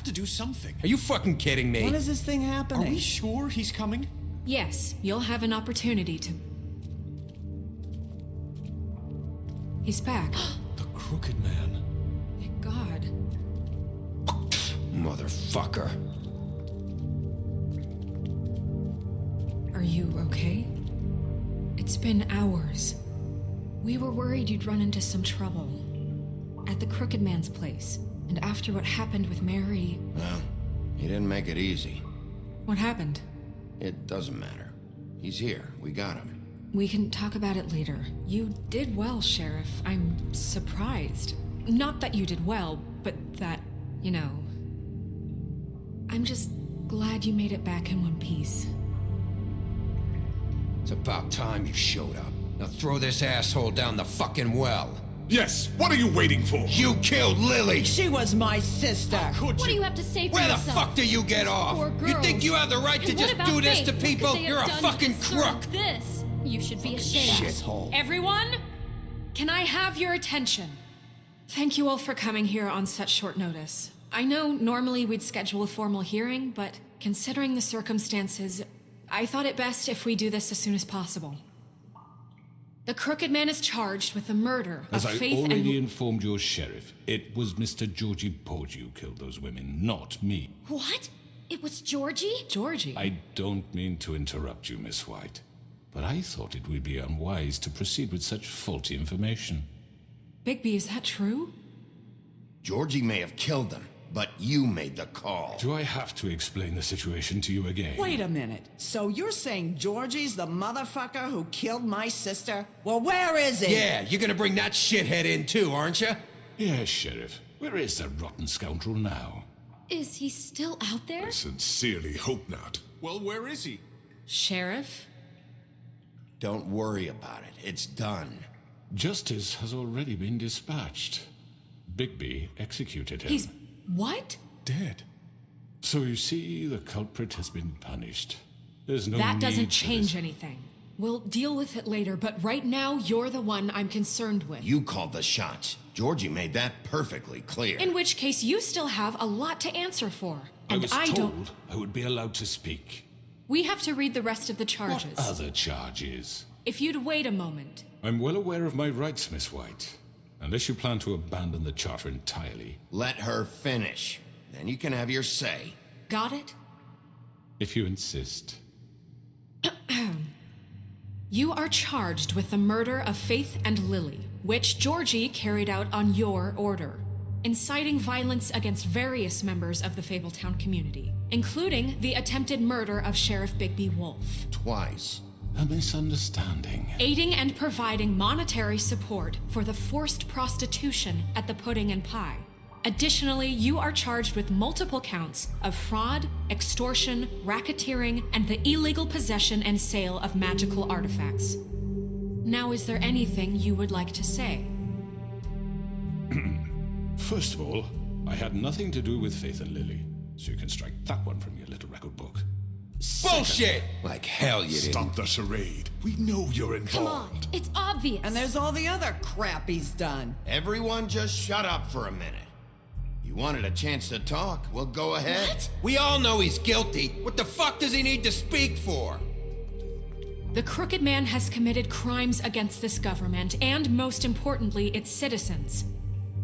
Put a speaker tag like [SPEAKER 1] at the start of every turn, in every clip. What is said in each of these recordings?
[SPEAKER 1] have to do something.
[SPEAKER 2] Are you fucking kidding me?
[SPEAKER 3] When is this thing happening?
[SPEAKER 1] Are we sure he's coming?
[SPEAKER 4] Yes, you'll have an opportunity to... He's back.
[SPEAKER 1] The Crooked Man.
[SPEAKER 4] Thank God.
[SPEAKER 2] Motherfucker.
[SPEAKER 4] Are you okay? It's been hours. We were worried you'd run into some trouble. At the Crooked Man's place. And after what happened with Mary...
[SPEAKER 5] Well, he didn't make it easy.
[SPEAKER 4] What happened?
[SPEAKER 5] It doesn't matter. He's here. We got him.
[SPEAKER 4] We can talk about it later. You did well, Sheriff. I'm surprised. Not that you did well, but that, you know... I'm just glad you made it back in one piece.
[SPEAKER 2] It's about time you showed up. Now throw this asshole down the fucking well.
[SPEAKER 6] Yes, what are you waiting for?
[SPEAKER 2] You killed Lily!
[SPEAKER 3] She was my sister.
[SPEAKER 1] Could
[SPEAKER 7] What do
[SPEAKER 1] you?
[SPEAKER 7] you have to say for
[SPEAKER 2] Where the
[SPEAKER 7] yourself?
[SPEAKER 2] fuck do you get off?
[SPEAKER 7] Poor
[SPEAKER 2] You think
[SPEAKER 7] girls.
[SPEAKER 2] you have the right to
[SPEAKER 7] And
[SPEAKER 2] just
[SPEAKER 7] what about
[SPEAKER 2] do this
[SPEAKER 7] Faith?
[SPEAKER 2] to
[SPEAKER 7] What could
[SPEAKER 2] people?
[SPEAKER 7] they have
[SPEAKER 2] You're a
[SPEAKER 7] done to
[SPEAKER 2] fucking
[SPEAKER 7] deserve
[SPEAKER 2] crook!
[SPEAKER 7] This. You should be ashamed.
[SPEAKER 3] Shithole.
[SPEAKER 4] Everyone, can I have your attention? Thank you all for coming here on such short notice. I know normally we'd schedule a formal hearing, but considering the circumstances, I thought it best if we do this as soon as possible. The Crooked Man is charged with the murder
[SPEAKER 6] As
[SPEAKER 4] of
[SPEAKER 6] I
[SPEAKER 4] Faith
[SPEAKER 6] already
[SPEAKER 4] and...
[SPEAKER 6] informed your sheriff, it was Mr. Georgie Porgy who killed those women, not me.
[SPEAKER 7] What? It was Georgie?
[SPEAKER 4] Georgie.
[SPEAKER 6] I don't mean to interrupt you, Miss White, but I thought it would be unwise to proceed with such faulty information.
[SPEAKER 4] Bigby, is that true?
[SPEAKER 5] Georgie may have killed them, but you made the call.
[SPEAKER 6] Do I have to explain the situation to you again?
[SPEAKER 3] Wait a minute. So you're saying Georgie's the motherfucker who killed my sister? Well, where is he?
[SPEAKER 2] Yeah, you're gonna bring that shithead in too, aren't you?
[SPEAKER 6] Yes, Sheriff. Where is that rotten scoundrel now?
[SPEAKER 7] Is he still out there?
[SPEAKER 6] I sincerely hope not.
[SPEAKER 1] Well, where is he?
[SPEAKER 4] Sheriff?
[SPEAKER 5] Don't worry about it. It's done.
[SPEAKER 6] Justice has already been dispatched. Bigby executed him.
[SPEAKER 4] He's... what?
[SPEAKER 6] dead. So you see, the culprit has been punished. There's no
[SPEAKER 4] That
[SPEAKER 6] need
[SPEAKER 4] doesn't
[SPEAKER 6] for
[SPEAKER 4] change
[SPEAKER 6] this.
[SPEAKER 4] anything. We'll deal with it later, but right now, you're the one I'm concerned with.
[SPEAKER 5] You called the shots. Georgie made that perfectly clear.
[SPEAKER 4] In which case, you still have a lot to answer for.
[SPEAKER 6] I
[SPEAKER 4] And
[SPEAKER 6] was
[SPEAKER 4] I
[SPEAKER 6] told
[SPEAKER 4] don't...
[SPEAKER 6] I would be allowed to speak.
[SPEAKER 4] We have to read the rest of the charges.
[SPEAKER 6] What other charges?
[SPEAKER 4] If you'd wait a moment.
[SPEAKER 6] I'm well aware of my rights, Miss White. Unless you plan to abandon the charter entirely.
[SPEAKER 5] Let her finish. Then you can have your say.
[SPEAKER 4] Got it?
[SPEAKER 6] If you insist.
[SPEAKER 4] You are charged with the murder of Faith and Lily, which Georgie carried out on your order, inciting violence against various members of the Fabletown community, including the attempted murder of Sheriff Bigby Wolf.
[SPEAKER 5] Twice.
[SPEAKER 6] A misunderstanding.
[SPEAKER 4] Aiding and providing monetary support for the forced prostitution at the Pudding and Pie. Additionally, you are charged with multiple counts of fraud, extortion, racketeering, and the illegal possession and sale of magical artifacts. Now, is there anything you would like to say?
[SPEAKER 6] First of all, I had nothing to do with Faith and Lily, so you can strike that one from your little record book.
[SPEAKER 2] Bullshit! Like hell you didn't.
[SPEAKER 6] Stop the charade. We know you're
[SPEAKER 7] Come on,
[SPEAKER 6] involved.
[SPEAKER 7] it's obvious.
[SPEAKER 3] And there's all the other crap he's done.
[SPEAKER 5] Everyone just shut up for a minute. You wanted a chance to talk? Well, go ahead.
[SPEAKER 7] What?
[SPEAKER 2] We all know he's guilty. What the fuck does he need to speak for?
[SPEAKER 4] The Crooked Man has committed crimes against this government and, most importantly, its citizens.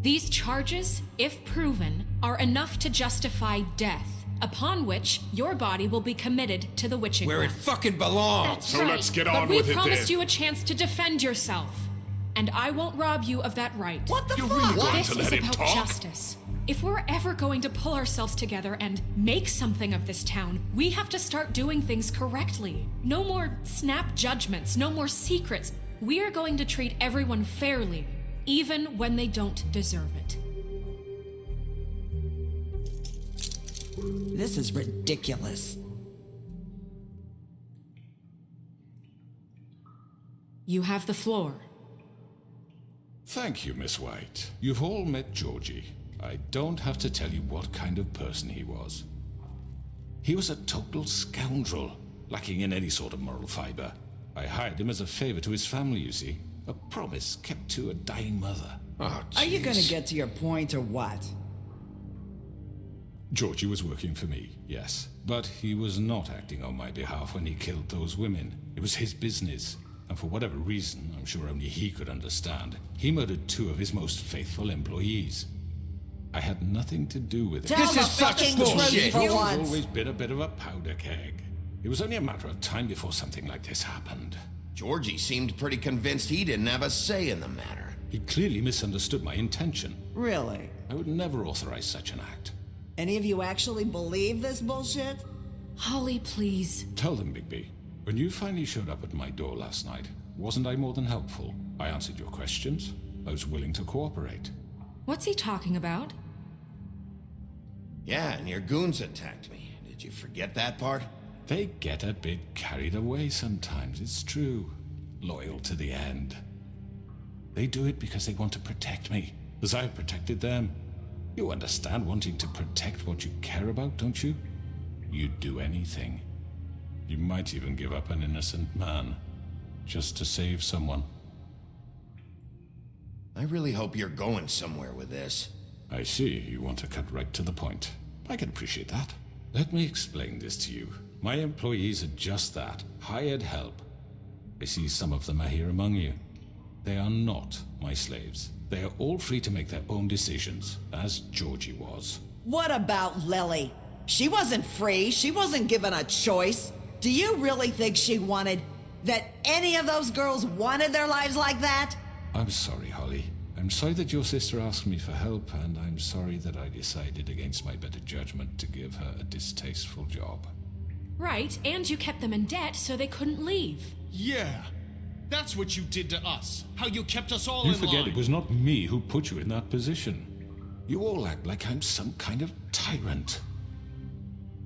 [SPEAKER 4] These charges, if proven, are enough to justify death, upon which your body will be committed to the witching
[SPEAKER 2] Where it
[SPEAKER 4] rack.
[SPEAKER 2] fucking belongs.
[SPEAKER 7] That's
[SPEAKER 6] So
[SPEAKER 7] right.
[SPEAKER 6] let's get
[SPEAKER 4] But
[SPEAKER 6] on
[SPEAKER 4] we
[SPEAKER 6] with it
[SPEAKER 4] promised
[SPEAKER 6] then.
[SPEAKER 4] you a chance to defend yourself, and I won't rob you of that right.
[SPEAKER 3] What the
[SPEAKER 6] You're
[SPEAKER 3] fuck?
[SPEAKER 6] really going
[SPEAKER 4] This
[SPEAKER 6] to
[SPEAKER 4] is
[SPEAKER 6] let him
[SPEAKER 4] about
[SPEAKER 6] talk?
[SPEAKER 4] justice. If we're ever going to pull ourselves together and make something of this town, we have to start doing things correctly. No more snap judgments, no more secrets. We are going to treat everyone fairly, even when they don't deserve it.
[SPEAKER 3] This is ridiculous.
[SPEAKER 4] You have the floor.
[SPEAKER 6] Thank you, Miss White. You've all met Georgie. I don't have to tell you what kind of person he was. He was a total scoundrel, lacking in any sort of moral fiber. I hired him as a favor to his family, you see. A promise kept to a dying mother.
[SPEAKER 5] Oh,
[SPEAKER 3] Are you
[SPEAKER 5] jeez.
[SPEAKER 3] gonna get to your point or what?
[SPEAKER 6] Georgie was working for me, yes. But he was not acting on my behalf when he killed those women. It was his business. And for whatever reason, I'm sure only he could understand, he murdered 2 of his most faithful employees. I had nothing to do with it.
[SPEAKER 3] Tell
[SPEAKER 5] This
[SPEAKER 3] the
[SPEAKER 5] is such
[SPEAKER 3] fucking
[SPEAKER 5] bullshit.
[SPEAKER 3] truth for
[SPEAKER 6] Georgie's
[SPEAKER 3] once.
[SPEAKER 6] always been a bit of a powder keg. It was only a matter of time before something like this happened.
[SPEAKER 5] Georgie seemed pretty convinced he didn't have a say in the matter.
[SPEAKER 6] He clearly misunderstood my intention.
[SPEAKER 3] Really?
[SPEAKER 6] I would never authorize such an act.
[SPEAKER 3] Any of you actually believe this bullshit?
[SPEAKER 4] Holly, please.
[SPEAKER 6] Tell them, Bigby. When you finally showed up at my door last night, wasn't I more than helpful? I answered your questions. I was willing to cooperate.
[SPEAKER 4] What's he talking about?
[SPEAKER 5] Yeah, and your goons attacked me. Did you forget that part?
[SPEAKER 6] They get a bit carried away sometimes, it's true. Loyal to the end. They do it because they want to protect me, as I've protected them. You understand wanting to protect what you care about, don't you? You'd do anything. You might even give up an innocent man, just to save someone.
[SPEAKER 5] I really hope you're going somewhere with this.
[SPEAKER 6] I see, you want to cut right to the point. I can appreciate that. Let me explain this to you. My employees are just that, hired help. I see some of them are here among you. They are not my slaves. They are all free to make their own decisions, as Georgie was.
[SPEAKER 3] What about Lily? She wasn't free. She wasn't given a choice. Do you really think she wanted... that any of those girls wanted their lives like that?
[SPEAKER 6] I'm sorry, Holly. I'm sorry that your sister asked me for help, and I'm sorry that I decided against my better judgment to give her a distasteful job.
[SPEAKER 4] Right, and you kept them in debt so they couldn't leave.
[SPEAKER 1] Yeah. That's what you did to us. How you kept us all
[SPEAKER 6] You
[SPEAKER 1] in
[SPEAKER 6] forget
[SPEAKER 1] line.
[SPEAKER 6] it was not me who put you in that position. You all act like I'm some kind of tyrant.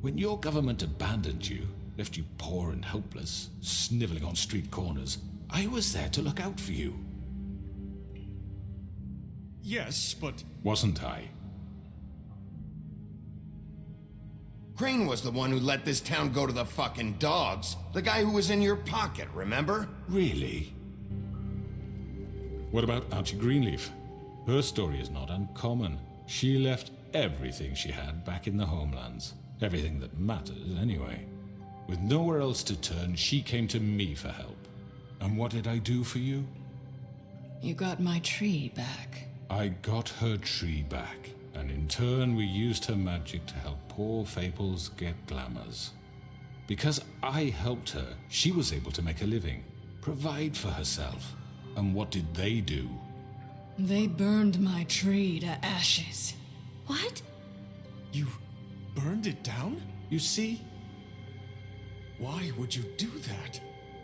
[SPEAKER 6] When your government abandoned you, left you poor and helpless, sniveling on street corners, I was there to look out for you.
[SPEAKER 1] Yes, but...
[SPEAKER 6] Wasn't I?
[SPEAKER 5] Crane was the one who let this town go to the fucking dogs. The guy who was in your pocket, remember?
[SPEAKER 6] Really? What about Auntie Greenleaf? Her story is not uncommon. She left everything she had back in the homelands. Everything that matters, anyway. With nowhere else to turn, she came to me for help. And what did I do for you?
[SPEAKER 8] You got my tree back.
[SPEAKER 6] I got her tree back, and in turn we used her magic to help poor Fables get glamours. Because I helped her, she was able to make a living, provide for herself. And what did they do?
[SPEAKER 8] They burned my tree to ashes.
[SPEAKER 4] What?
[SPEAKER 1] You burned it down?
[SPEAKER 6] You see?
[SPEAKER 1] Why would you do that?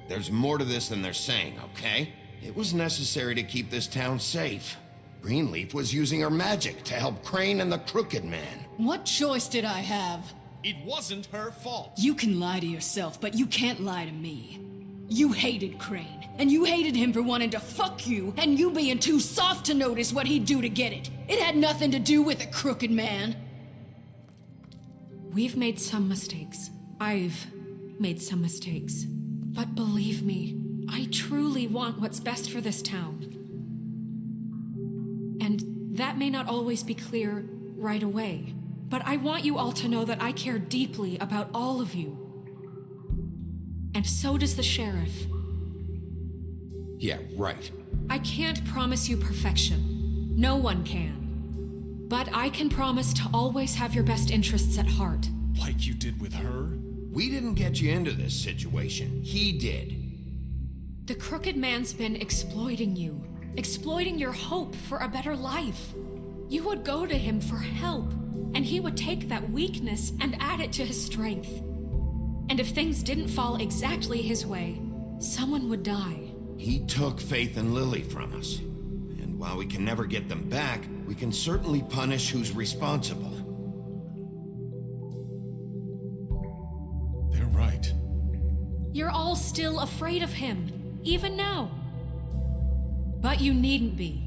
[SPEAKER 5] There's more to this than they're saying, okay? It was necessary to keep this town safe. Greenleaf was using her magic to help Crane and the Crooked Man.
[SPEAKER 8] What choice did I have?
[SPEAKER 1] It wasn't her fault.
[SPEAKER 8] You can lie to yourself, but you can't lie to me. You hated Crane, and you hated him for wanting to fuck you, and you being too soft to notice what he'd do to get it. It had nothing to do with the Crooked Man.
[SPEAKER 4] We've made some mistakes. I've made some mistakes. But believe me, I truly want what's best for this town. And that may not always be clear right away. But I want you all to know that I care deeply about all of you. And so does the sheriff.
[SPEAKER 5] Yeah, right.
[SPEAKER 4] I can't promise you perfection. No one can. But I can promise to always have your best interests at heart.
[SPEAKER 1] Like you did with her?
[SPEAKER 5] We didn't get you into this situation. He did.
[SPEAKER 4] The Crooked Man's been exploiting you. Exploiting your hope for a better life. You would go to him for help, and he would take that weakness and add it to his strength. And if things didn't fall exactly his way, someone would die.
[SPEAKER 5] He took Faith and Lily from us. And while we can never get them back, we can certainly punish who's responsible.
[SPEAKER 1] They're right.
[SPEAKER 4] You're all still afraid of him, even now. But you needn't be.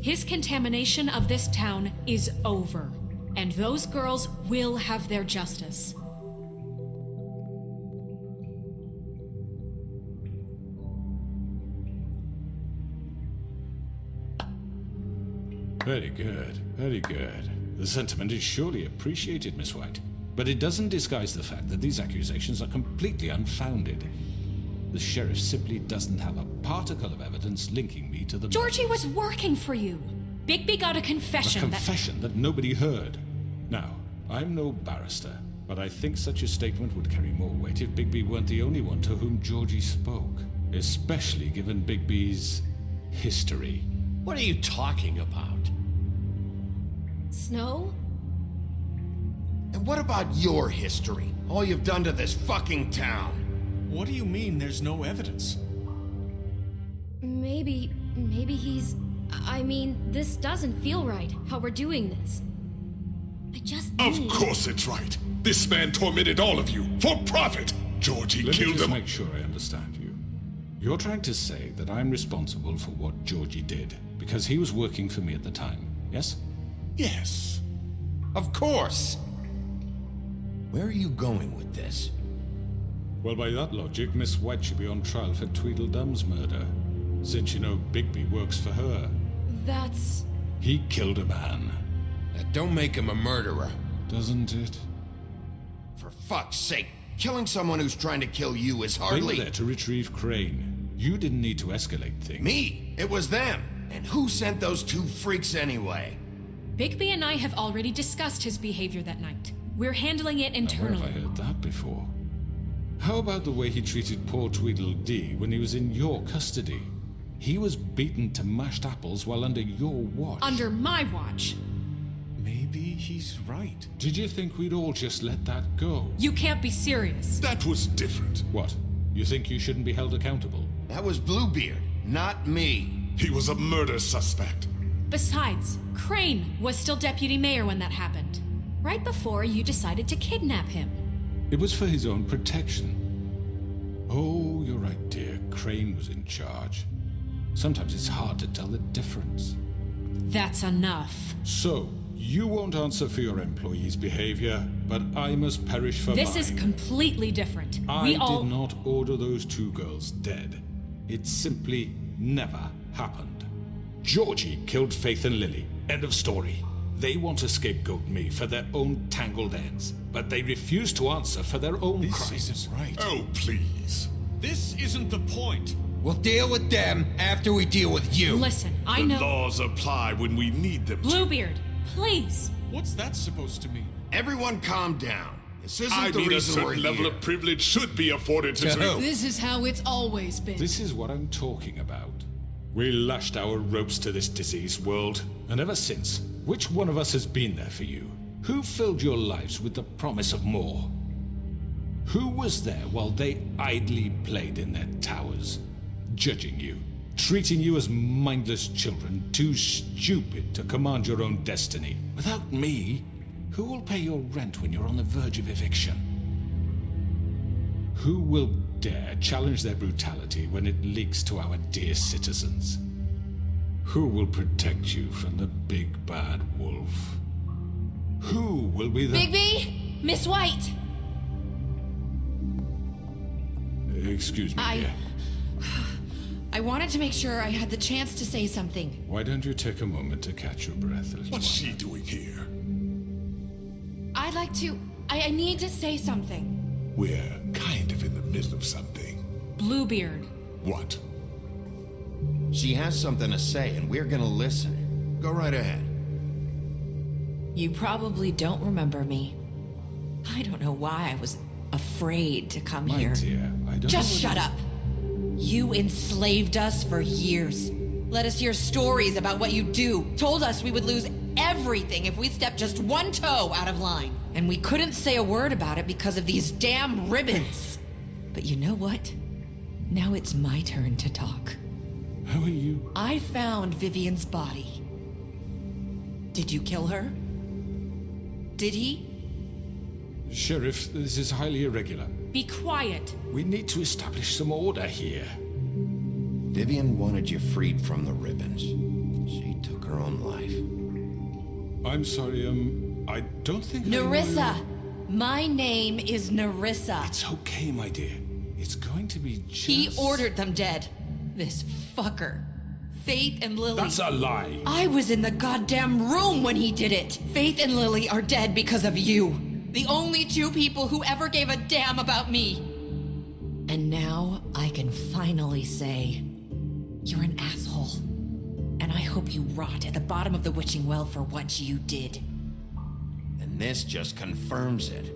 [SPEAKER 4] His contamination of this town is over, and those girls will have their justice.
[SPEAKER 6] Very good, very good. The sentiment is surely appreciated, Miss White, but it doesn't disguise the fact that these accusations are completely unfounded. The sheriff simply doesn't have a particle of evidence linking me to the...
[SPEAKER 4] Georgie was working for you. Bigby got a confession
[SPEAKER 6] A confession that nobody heard. Now, I'm no barrister, but I think such a statement would carry more weight if Bigby weren't the only one to whom Georgie spoke, especially given Bigby's history.
[SPEAKER 1] What are you talking about?
[SPEAKER 7] Snow?
[SPEAKER 5] And what about your history? All you've done to this fucking town?
[SPEAKER 1] What do you mean there's no evidence?
[SPEAKER 7] Maybe he's... I mean, this doesn't feel right, how we're doing this. I just
[SPEAKER 9] Of
[SPEAKER 7] need...
[SPEAKER 9] course it's right. This man tormented all of you for profit. Georgie
[SPEAKER 6] Let me
[SPEAKER 9] killed
[SPEAKER 6] just
[SPEAKER 9] him.
[SPEAKER 6] make sure I understand you. You're trying to say that I'm responsible for what Georgie did because he was working for me at the time, yes?
[SPEAKER 9] Yes.
[SPEAKER 5] Of course! Where are you going with this?
[SPEAKER 6] Well, by that logic, Miss White should be on trial for Tweedledum's murder, since you know Bigby works for her.
[SPEAKER 7] That's...
[SPEAKER 6] He killed a man.
[SPEAKER 2] That don't make him a murderer.
[SPEAKER 6] Doesn't it?
[SPEAKER 5] For fuck's sake, killing someone who's trying to kill you is
[SPEAKER 6] They were
[SPEAKER 5] hardly...
[SPEAKER 6] there to retrieve Crane. You didn't need to escalate things.
[SPEAKER 5] Me! It was them! And who sent those two freaks anyway?
[SPEAKER 4] Bigby and I have already discussed his behavior that night. We're handling it
[SPEAKER 6] Now, where
[SPEAKER 4] internally.
[SPEAKER 6] have I heard that before? How about the way he treated poor Tweedledee when he was in your custody? He was beaten to mashed apples while under your watch.
[SPEAKER 4] Under my watch.
[SPEAKER 1] Maybe he's right.
[SPEAKER 6] Did you think we'd all just let that go?
[SPEAKER 4] You can't be serious.
[SPEAKER 9] That was different.
[SPEAKER 6] What? You think you shouldn't be held accountable?
[SPEAKER 5] That was Bluebeard, not me.
[SPEAKER 9] He was a murder suspect.
[SPEAKER 4] Besides, Crane was still deputy mayor when that happened. Right before you decided to kidnap him.
[SPEAKER 6] It was for his own protection. Oh, you're right, dear. Crane was in charge. Sometimes it's hard to tell the difference.
[SPEAKER 4] That's enough.
[SPEAKER 6] So, you won't answer for your employees' behavior, but I must perish for
[SPEAKER 4] This
[SPEAKER 6] mine.
[SPEAKER 4] is completely different.
[SPEAKER 6] I
[SPEAKER 4] We all...
[SPEAKER 6] did not order those two girls dead. It simply never happened. Georgie killed Faith and Lily. End of story. They want to scapegoat me for their own tangled ends, but they refuse to answer for their own
[SPEAKER 1] This
[SPEAKER 6] crimes.
[SPEAKER 1] isn't right.
[SPEAKER 9] Oh, please.
[SPEAKER 1] This isn't the point.
[SPEAKER 2] We'll deal with them after we deal with you.
[SPEAKER 4] Listen, I
[SPEAKER 9] The
[SPEAKER 4] know...
[SPEAKER 9] laws apply when we need them to.
[SPEAKER 4] Bluebeard, please.
[SPEAKER 1] What's that supposed to mean?
[SPEAKER 5] Everyone calm down. This isn't
[SPEAKER 9] I
[SPEAKER 5] the
[SPEAKER 9] mean, a
[SPEAKER 5] reason we're
[SPEAKER 9] certain level
[SPEAKER 5] here.
[SPEAKER 9] of privilege should be afforded to...
[SPEAKER 2] To who?
[SPEAKER 8] This is how it's always been.
[SPEAKER 6] This is what I'm talking about. We lashed our ropes to this diseased world, and ever since, which one of us has been there for you? Who filled your lives with the promise of more? Who was there while they idly played in their towers, judging you, treating you as mindless children, too stupid to command your own destiny? Without me, who will pay your rent when you're on the verge of eviction? Who will dare challenge their brutality when it leaks to our dear citizens? Who will protect you from the big bad wolf? Who will be the...
[SPEAKER 7] Bigby? Miss White!
[SPEAKER 6] Excuse me, dear.
[SPEAKER 10] I wanted to make sure I had the chance to say something.
[SPEAKER 6] Why don't you take a moment to catch your breath, little
[SPEAKER 9] What's
[SPEAKER 6] one?
[SPEAKER 9] she doing here?
[SPEAKER 10] I'd like to... I need to say something.
[SPEAKER 9] We're kind of in the middle of something.
[SPEAKER 4] Bluebeard.
[SPEAKER 9] What?
[SPEAKER 5] She has something to say, and we're gonna listen. Go right ahead.
[SPEAKER 10] You probably don't remember me. I don't know why I was afraid to come
[SPEAKER 6] My
[SPEAKER 10] here.
[SPEAKER 6] dear, I don't
[SPEAKER 10] Just
[SPEAKER 6] know
[SPEAKER 10] shut up. You enslaved us for years. Let us hear stories about what you do. Told us we would lose everything if we stepped just one toe out of line. And we couldn't say a word about it because of these damn ribbons. But you know what? Now it's my turn to talk.
[SPEAKER 6] How are you?
[SPEAKER 10] I found Vivian's body. Did you kill her? Did he?
[SPEAKER 6] Sheriff, this is highly irregular.
[SPEAKER 4] Be quiet.
[SPEAKER 6] We need to establish some order here.
[SPEAKER 5] Vivian wanted you freed from the ribbons. She took her own life.
[SPEAKER 6] I'm sorry, I don't think I
[SPEAKER 10] Nerissa!
[SPEAKER 6] know-
[SPEAKER 10] My name is Nerissa.
[SPEAKER 6] It's okay, my dear. It's going to be just...
[SPEAKER 10] He ordered them dead. This fucker. Faith and Lily...
[SPEAKER 6] That's a lie.
[SPEAKER 10] I was in the goddamn room when he did it. Faith and Lily are dead because of you. The only two people who ever gave a damn about me. And now I can finally say, you're an asshole. And I hope you rot at the bottom of the witching well for what you did.
[SPEAKER 5] And this just confirms it.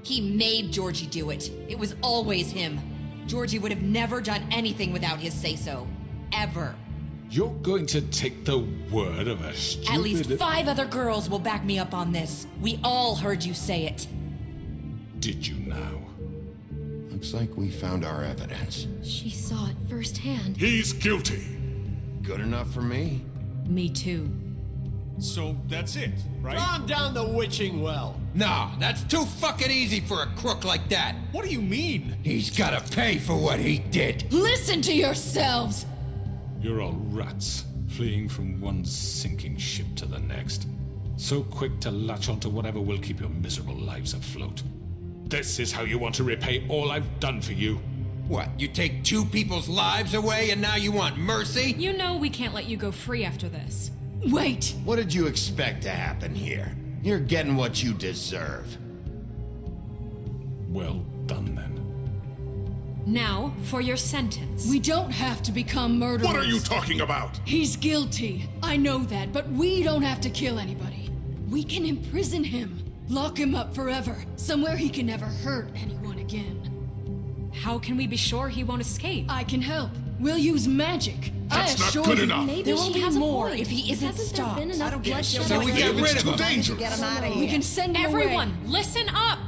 [SPEAKER 10] He made Georgie do it. It was always him. Georgie would have never done anything without his say-so. Ever.
[SPEAKER 6] You're going to take the word of a stupid...
[SPEAKER 10] At least 5 other girls will back me up on this. We all heard you say it.
[SPEAKER 6] Did you now?
[SPEAKER 5] Looks like we found our evidence.
[SPEAKER 7] She saw it firsthand.
[SPEAKER 9] He's guilty.
[SPEAKER 5] Good enough for me.
[SPEAKER 4] Me too.
[SPEAKER 1] So that's it, right?
[SPEAKER 11] Calm down the witching well.
[SPEAKER 2] Nah, that's too fucking easy for a crook like that.
[SPEAKER 1] What do you mean?
[SPEAKER 2] He's gotta pay for what he did.
[SPEAKER 8] Listen to yourselves!
[SPEAKER 6] You're all rats, fleeing from one sinking ship to the next. So quick to latch onto whatever will keep your miserable lives afloat. This is how you want to repay all I've done for you.
[SPEAKER 2] What, you take 2 people's lives away and now you want mercy?
[SPEAKER 4] You know we can't let you go free after this.
[SPEAKER 8] Wait!
[SPEAKER 5] What did you expect to happen here? You're getting what you deserve.
[SPEAKER 6] Well done, then.
[SPEAKER 4] Now, for your sentence.
[SPEAKER 8] We don't have to become murderers.
[SPEAKER 9] What are you talking about?
[SPEAKER 8] He's guilty. I know that, but we don't have to kill anybody. We can imprison him. Lock him up forever. Somewhere he can never hurt anyone again.
[SPEAKER 4] How can we be sure he won't escape?
[SPEAKER 8] I can help. We'll use magic.
[SPEAKER 9] That's
[SPEAKER 8] I
[SPEAKER 9] not
[SPEAKER 8] assure
[SPEAKER 9] good
[SPEAKER 8] you.
[SPEAKER 9] enough.
[SPEAKER 7] Maybe
[SPEAKER 10] There will
[SPEAKER 7] she
[SPEAKER 10] be
[SPEAKER 7] has
[SPEAKER 10] more
[SPEAKER 7] a point.
[SPEAKER 10] if he isn't
[SPEAKER 7] Hasn't
[SPEAKER 10] stopped.
[SPEAKER 7] there been enough bloodshed?
[SPEAKER 2] So we get rid of him.
[SPEAKER 9] Too dangerous.
[SPEAKER 3] Get him out of here.
[SPEAKER 8] We can send him
[SPEAKER 4] Everyone,
[SPEAKER 8] away.
[SPEAKER 4] listen up!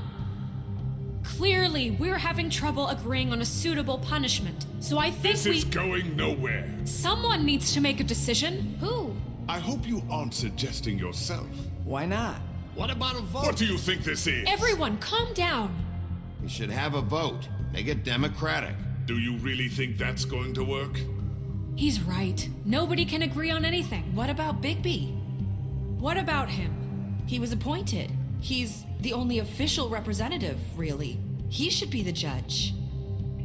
[SPEAKER 4] Clearly, we're having trouble agreeing on a suitable punishment, so I think
[SPEAKER 9] This is going nowhere.
[SPEAKER 4] someone needs to make a decision.
[SPEAKER 7] Who?
[SPEAKER 9] I hope you aren't suggesting yourself.
[SPEAKER 3] Why not?
[SPEAKER 11] What about a vote?
[SPEAKER 9] What do you think this is?
[SPEAKER 4] Everyone, calm down.
[SPEAKER 5] We should have a vote. Make it democratic.
[SPEAKER 9] Do you really think that's going to work?
[SPEAKER 4] He's right. Nobody can agree on anything.
[SPEAKER 10] What about Bigby?
[SPEAKER 4] What about him?
[SPEAKER 10] He was appointed. He's the only official representative, really. He should be the judge.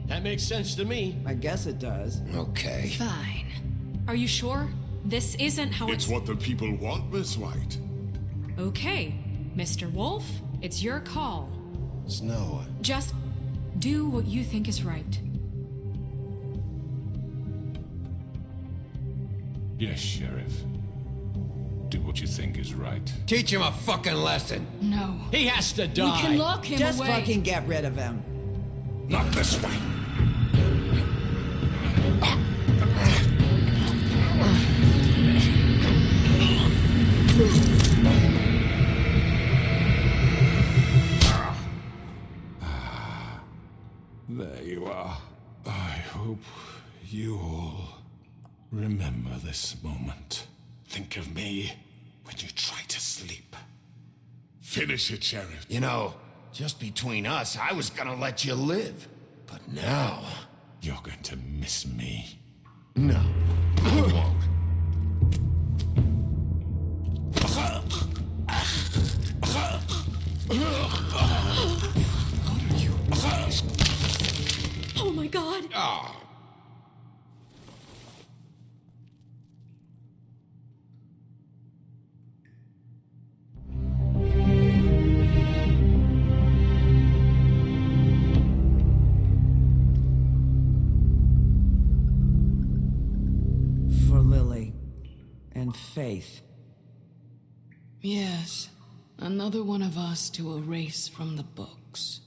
[SPEAKER 11] That makes sense to me.
[SPEAKER 3] I guess it does.
[SPEAKER 2] Okay.
[SPEAKER 8] Fine.
[SPEAKER 4] Are you sure? This isn't how
[SPEAKER 9] It's what the people want, Miss White.
[SPEAKER 4] Okay, Mr. Wolf, it's your call.
[SPEAKER 5] Snow.
[SPEAKER 4] Just do what you think is right.
[SPEAKER 6] Yes, Sheriff. Do what you think is right.
[SPEAKER 2] Teach him a fucking lesson.
[SPEAKER 8] No.
[SPEAKER 11] He has to
[SPEAKER 8] We
[SPEAKER 11] die.
[SPEAKER 8] can lock him
[SPEAKER 3] Just
[SPEAKER 8] away.
[SPEAKER 3] fucking get rid of him.
[SPEAKER 9] Not this way.
[SPEAKER 6] There you are. I hope you all remember this moment. Think of me when you try to sleep.
[SPEAKER 9] Finish it, Sheriff.
[SPEAKER 5] You know, just between us, I was gonna let you live. But now...
[SPEAKER 6] You're going to miss me.
[SPEAKER 5] No, I won't.
[SPEAKER 4] Oh my god!
[SPEAKER 3] For Lily and Faith.
[SPEAKER 8] Yes. Another one of us to erase from the books.